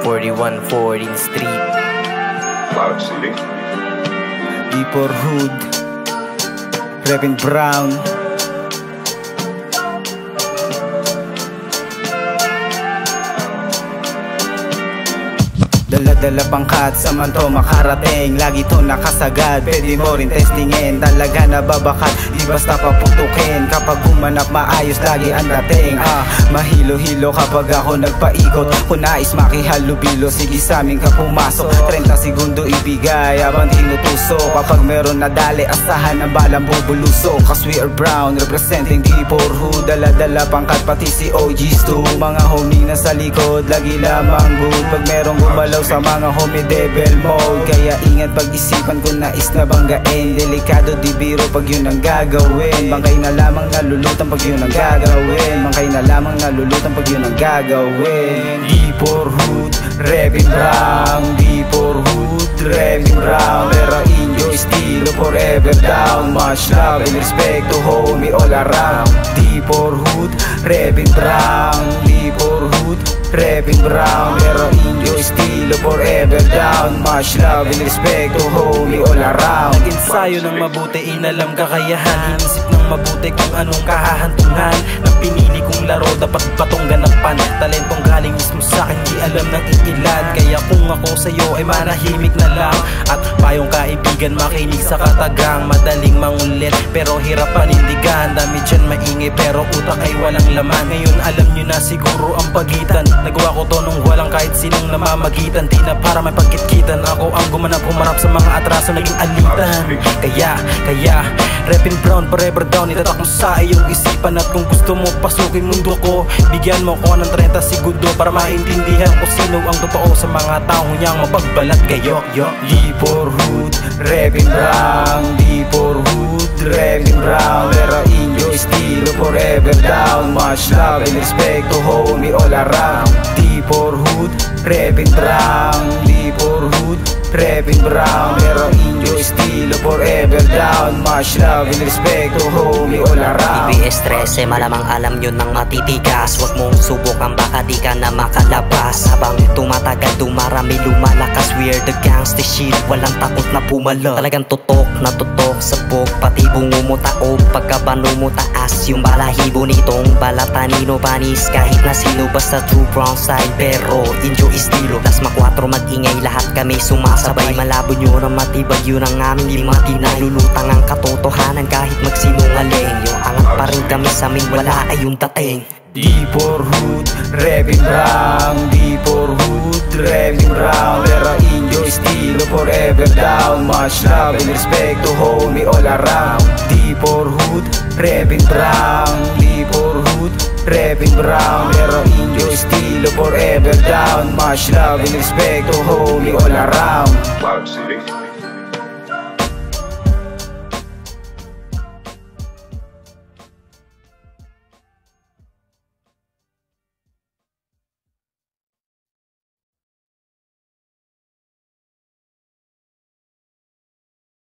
41 14th Street, Cloud City. D4 Hood, Revin Brown. Dala-dala pangkat sa manto makarating, lagi to nakasagad, pwede mo rin testingin. Talaga nababakat, di basta paputukin. Kapag gumanap maayos, lagi ang dating. Mahilo-hilo kapag ako nagpaikot. Kung nais makihalubilo, sige sa amin ka pumasok. 30 segundo ibigay habang tinutusok. Kapag meron nadali, asahan ang balang bubulusok. Cause we are brown, representing D4 Hood. Dala-dala pangkat pati si OGs too. Mga homie na sa likod, lagi lamang good. Pag merong gumalaw sa mga homie devil mode, kaya ingat pag-isipan kung nais na banggain. Delikado di biro pag yun ang gagawin. Bangkay na lamang nalulutan pag yun ang gagawin. Bangkay na lamang nalulutan pag yun ang gagawin. D4 Hood, Revin Brown. D4 Hood, Revin Brown. Pero inyo estilo forever down. Much love and respect to homie all around. D4 Hood, Revin Brown. D4 Hood, Revin Brown. Pero inyo estilo forever down. Much love and respect to homie all around. Nag-ensayo ng mabuti, inalam kakayahan. Inisip ng mabuti kung anong kahahantungan. Nang pinili kong laro, dapat batong ganapan. Talentong galing mismo sa'kin, di alam ng iilan. Kaya kung ako sa'yo ay manahimik na lang. At payong kaibigan, makinig sa katagang. Madaling mangulit, pero hirap panindigan. Dami dyan maingay, pero utak ay walang laman. Ngayon alam nyo na siguro ang pagitan. Nagawa ko to nung walang kahit sinong namamagitan. Di na para may pagkitkitan, ako ang gumanap, humarap sa mga atraso, naging alitan. Kaya Revin Brown, forever down. Itatak mo sa iyong isipan. At kung gusto mo pasukin mundo ko, bigyan mo ko ng 30 segundo para maintindihan kung sino ang totoo sa mga taong niyang mapagbalat kayo. D4 Hood, Revin Brown. D4 Hood, Revin Brown. Pero inyo estilo forever down. Much love and respect to homie all around. D4 Hood, Revin Brown. D4 Hood, Revin Brown. Pero inyo estilo forever down. Much love and respect to homie all around. EBS 13, malamang alam nyo nang matitigas. Huwag mong subukan, baka di ka na makalabas. Habang tumatagal, dumarami lumalakas. We're the gangsta shit, walang takot na pumalo. Talagang tutok na tutok sa bog, pati bungo mo taob. Pagkabano mo taas yung balahibo nitong balatanino panis. Kahit na sino, basta true brown side. Pero inyo estilo, tas makwatro mag-ingay, lahat kami sumasabay. Malabo nyo na matibag, yun ang aming di matinay. Lulutang ang katotohanan kahit magsinungaling. Yung angat pa rin kami sa amin, wala ay yung dating. D4 Hood, Revin Brown. D4 Hood, Revin Brown. Pero inyo estilo forever down. Much love and respect to homie all around. D4 Hood, Revin Brown. D4 Hood, Revin Brown. Pero inyo estilo forever down. Much love and respect to homie all around. Cloud City.